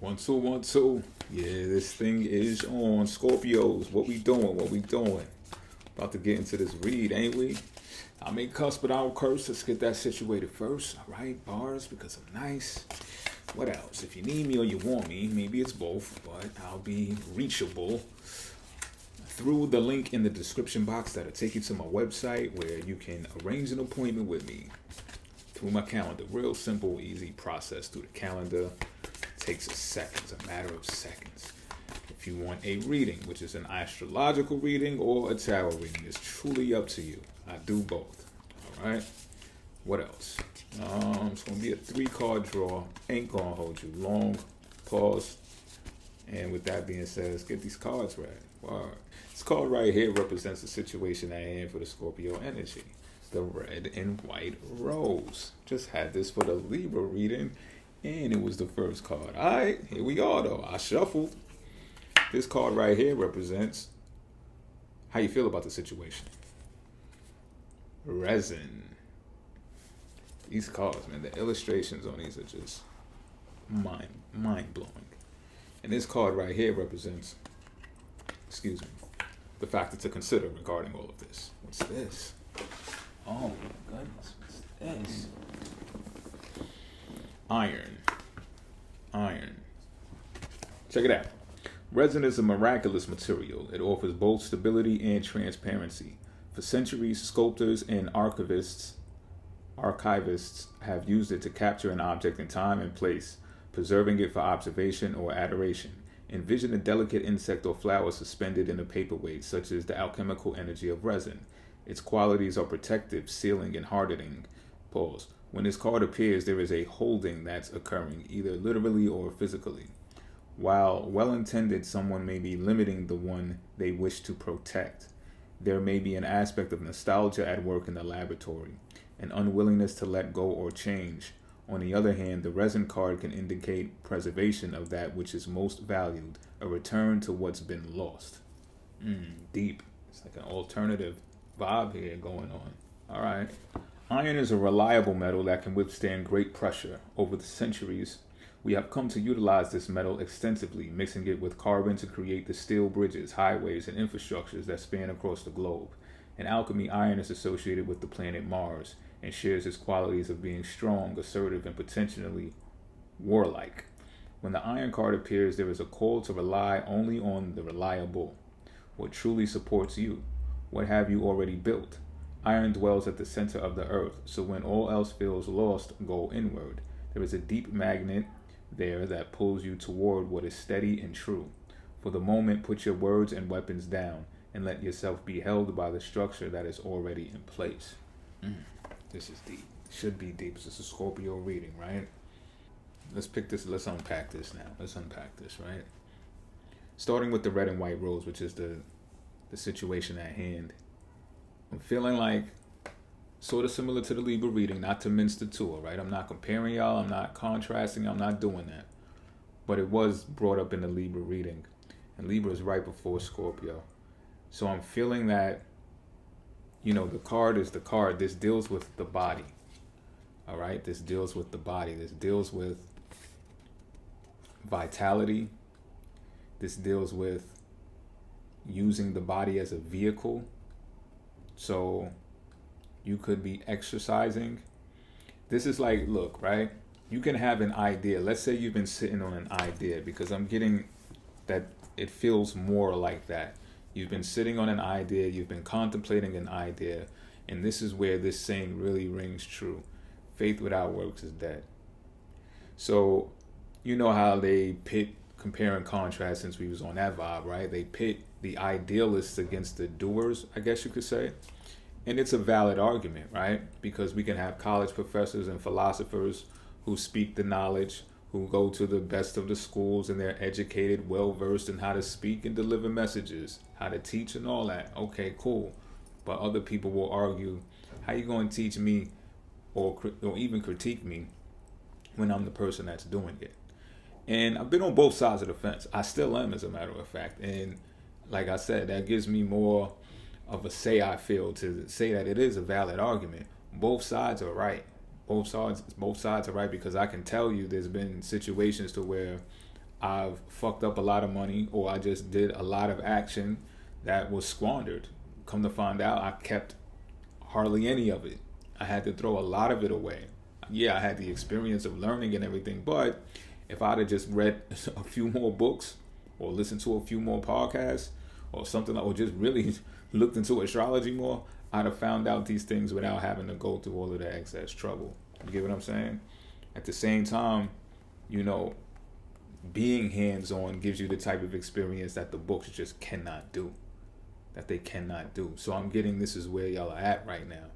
One, two, one, two. Yeah, this thing is on. Scorpios, what we doing? What we doing? About to get into this read, ain't we? I may cuss, but I don't curse. Let's get that situated first. All right, bars, because I'm nice. What else? If you need me or you want me, maybe it's both, but I'll be reachable through the link in the description box that'll take you to my website where you can arrange an appointment with me through my calendar. Real simple, easy process through the calendar. Takes seconds, a matter of seconds. If you want a reading, which is an astrological reading or a tarot reading, it's truly up to you. I do both. All right. What else? It's gonna be a 3-card draw. Ain't gonna hold you long. Pause. And with that being said, let's get these cards read. Wow. This card right here represents the situation at hand for the Scorpio energy. The red and white rose. Just had this for the Libra reading. And it was the first card. All right, here we are, though. I shuffled. This card right here represents how you feel about the situation. Resin. These cards, man, the illustrations on these are just mind-blowing. And this card right here represents, the factor to consider regarding all of this. What's this? Oh, my goodness. What's this? Iron. Check it out. Resin is a miraculous material. It offers both stability and transparency. For centuries, sculptors and archivists have used it to capture an object in time and place, preserving it for observation or adoration. Envision a delicate insect or flower suspended in a paperweight, such as the alchemical energy of resin. Its qualities are protective, sealing, and hardening. Pause. When this card appears, there is a holding that's occurring, either literally or physically. While well-intended, someone may be limiting the one they wish to protect. There may be an aspect of nostalgia at work in the laboratory, an unwillingness to let go or change. On the other hand, the resin card can indicate preservation of that which is most valued, a return to what's been lost. Deep. It's like an alternative vibe here going on. All right. Iron is a reliable metal that can withstand great pressure. Over the centuries, we have come to utilize this metal extensively, mixing it with carbon to create the steel bridges, highways, and infrastructures that span across the globe. In alchemy, iron is associated with the planet Mars and shares its qualities of being strong, assertive, and potentially warlike. When the iron card appears, there is a call to rely only on the reliable. What truly supports you? What have you already built? Iron dwells at the center of the earth, so when all else feels lost, go inward. There is a deep magnet there that pulls you toward what is steady and true. For the moment, put your words and weapons down, and let yourself be held by the structure that is already in place. This is deep. Should be deep. This is a Scorpio reading, right? Let's unpack this now. Let's unpack this, right? Starting with the red and white rose, which is the situation at hand. I'm feeling like sort of similar to the Libra reading, not to mince the two, right? I'm not comparing y'all, I'm not contrasting, I'm not doing that. But it was brought up in the Libra reading. And Libra is right before Scorpio. So I'm feeling that, the card is the card. This deals with the body. All right? This deals with the body. This deals with vitality. This deals with using the body as a vehicle. So you could be exercising. This is like, look, right? You can have an idea. Let's say you've been sitting on an idea, because I'm getting that it feels more like that. You've been sitting on an idea. You've been contemplating an idea. And this is where this saying really rings true. Faith without works is dead. So you know how they pit, compare and contrast, since we was on that vibe, right? They pit the idealists against the doers, I guess you could say. And it's a valid argument, right? Because we can have college professors and philosophers who speak the knowledge, who go to the best of the schools, and they're educated, well-versed in how to speak and deliver messages, how to teach and all that. Okay, cool. But other people will argue, how you going to teach me or even critique me when I'm the person that's doing it? And I've been on both sides of the fence. I still am, as a matter of fact. And like I said, that gives me more of a say, I feel, to say that it is a valid argument. Both sides are right. Both sides are right, because I can tell you there's been situations to where I've fucked up a lot of money, or I just did a lot of action that was squandered. Come to find out, I kept hardly any of it. I had to throw a lot of it away. Yeah, I had the experience of learning and everything, but if I'd have just read a few more books or listened to a few more podcasts or something, or just really looked into astrology more, I'd have found out these things without having to go through all of the excess trouble. You get what I'm saying? At the same time, you know, being hands-on gives you the type of experience that the books just cannot do. That they cannot do. So I'm getting this is where y'all are at right now.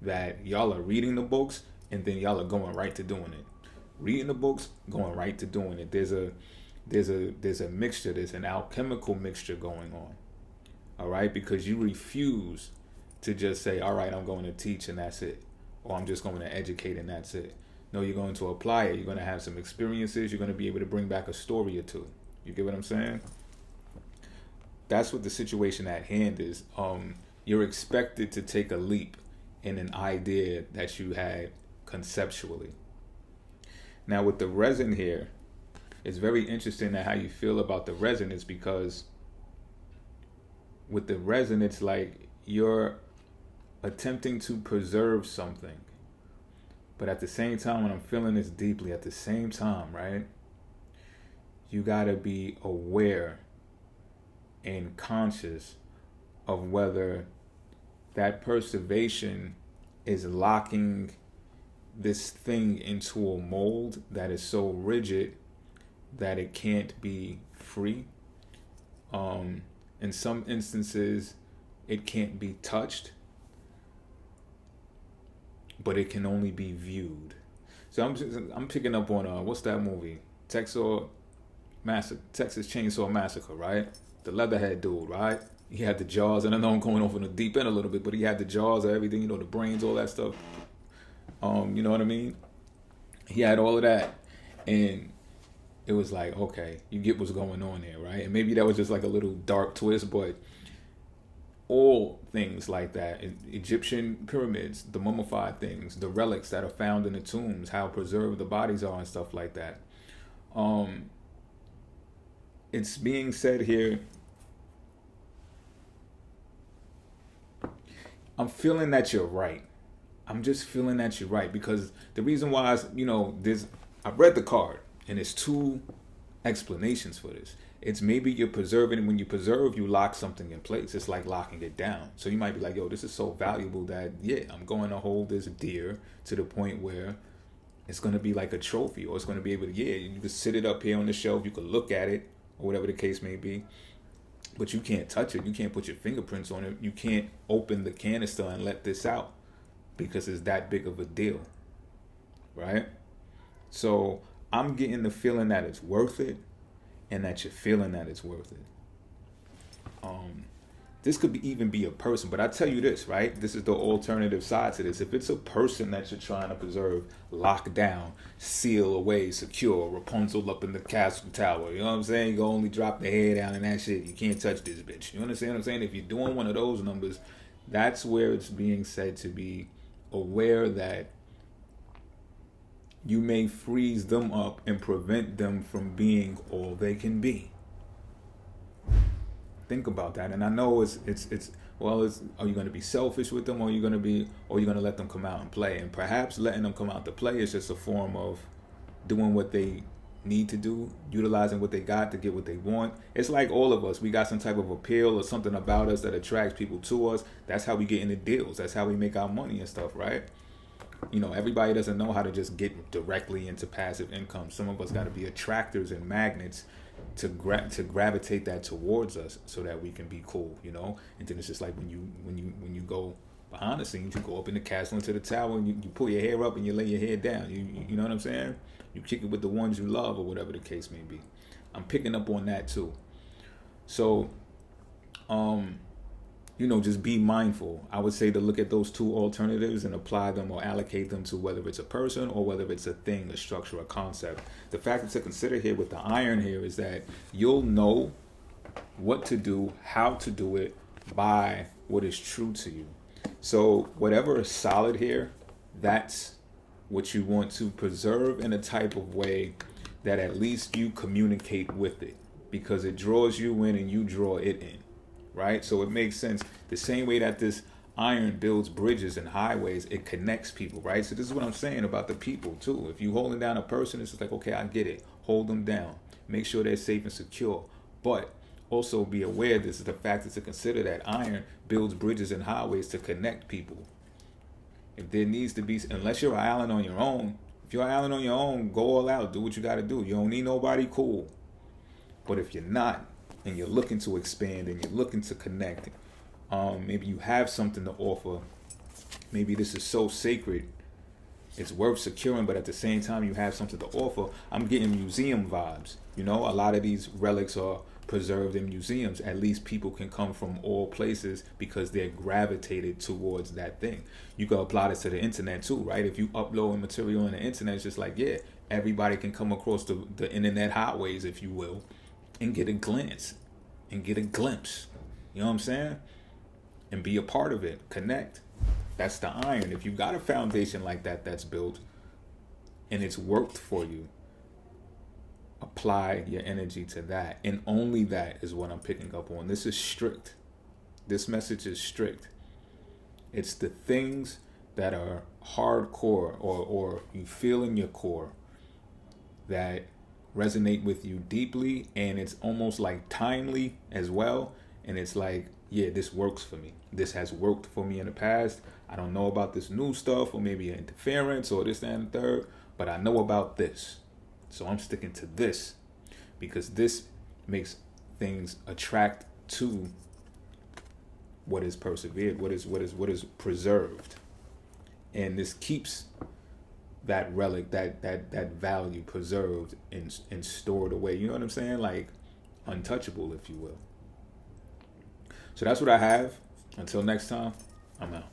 That y'all are reading the books and then y'all are going right to doing it. Reading the books, going right to doing it. There's a mixture, there's an alchemical mixture going on. All right? Because you refuse to just say, all right, I'm going to teach and that's it. Or I'm just going to educate and that's it. No, you're going to apply it. You're going to have some experiences. You're going to be able to bring back a story or two. You get what I'm saying? That's what the situation at hand is. You're expected to take a leap in an idea that you had conceptually. Now with the resin here, it's very interesting that how you feel about the resin is because with the resin, it's like you're attempting to preserve something. But at the same time, when I'm feeling this deeply, at the same time, right, you gotta be aware and conscious of whether that preservation is locking this thing into a mold that is so rigid that it can't be free. In some instances, it can't be touched, but it can only be viewed. So I'm picking up on what's that movie? Texas Chainsaw Massacre, right? The leatherhead dude, right? He had the jaws, and I know I'm going off in the deep end a little bit, but he had the jaws of everything, the brains, all that stuff. You know what I mean? He had all of that, and it was like, okay, you get what's going on there, right? And maybe that was just like a little dark twist, but all things like that, Egyptian pyramids, the mummified things, the relics that are found in the tombs, how preserved the bodies are and stuff like that. It's being said here, I'm feeling that you're right. I'm just feeling that you're right because the reason why is, I read the card and there's two explanations for this. It's maybe you're preserving, and when you preserve, you lock something in place. It's like locking it down. So you might be like, yo, this is so valuable that, yeah, I'm going to hold this dear to the point where it's going to be like a trophy, or it's going to be able to, you can sit it up here on the shelf, you can look at it, or whatever the case may be. But you can't touch it. You can't put your fingerprints on it. You can't open the canister and let this out because it's that big of a deal, right? So I'm getting the feeling that it's worth it, and that you're feeling that it's worth it. This could even be a person, but I tell you this, right? This is the alternative side to this. If it's a person that you're trying to preserve, lock down, seal away, secure, Rapunzel up in the castle tower, you know what I'm saying? You can only drop the hair down and that shit. You can't touch this bitch. You understand what I'm saying? If you're doing one of those numbers, that's where it's being said to be aware that you may freeze them up and prevent them from being all they can be. Think about that. And I know are you going to be selfish with them, or are you going to let them come out and play? And perhaps letting them come out to play is just a form of doing what they need to do, utilizing what they got to get what they want. It's like all of us. We got some type of appeal or something about us that attracts people to us. That's how we get into deals. That's how we make our money and stuff, right? Everybody doesn't know how to just get directly into passive income. Some of us got to be attractors and magnets to gravitate that towards us so that we can be cool, And then it's just like when you go behind the scenes, you go up in the castle into the tower and you pull your hair up and you lay your head down. You know what I'm saying? You kick it with the ones you love or whatever the case may be. I'm picking up on that too. So, just be mindful. I would say to look at those two alternatives and apply them or allocate them to whether it's a person or whether it's a thing, a structure, a concept. The factor to consider here with the iron here is that you'll know what to do, how to do it by what is true to you. So whatever is solid here, that's what you want to preserve in a type of way that at least you communicate with it, because it draws you in and you draw it in, right? So it makes sense. The same way that this iron builds bridges and highways, it connects people, right? So this is what I'm saying about the people too. If you holding down a person, it's just like, okay, I get it. Hold them down. Make sure they're safe and secure. But also be aware, this is the factor to consider, that iron builds bridges and highways to connect people. If there needs to be, unless you're an island on your own, if you're an island on your own, go all out, do what you got to do. You don't need nobody, cool. But if you're not, and you're looking to expand and you're looking to connect, maybe you have something to offer. Maybe this is so sacred, it's worth securing, but at the same time you have something to offer. I'm getting museum vibes. You know, a lot of these relics are preserved in museums. At least people can come from all places because they're gravitated towards that thing. You can apply this to the internet too, right? If you upload material on the internet, it's just like, yeah, everybody can come across the internet highways, if you will, and get a glance and get a glimpse. You know what I'm saying? And be a part of it. Connect. That's the iron. If you got a foundation like that that's built and it's worked for you, apply your energy to that. And only that is what I'm picking up on. This is strict. This message is strict. It's the things that are hardcore or you feel in your core that resonate with you deeply, and it's almost like timely as well. And it's like, yeah, this works for me. This has worked for me in the past. I don't know about this new stuff or maybe interference or this, that, and the third, but I know about this. So I'm sticking to this because this makes things attract to what is persevered, what is preserved. And this keeps that relic, that value preserved and stored away. You know what I'm saying? Like untouchable, if you will. So that's what I have. Until next time, I'm out.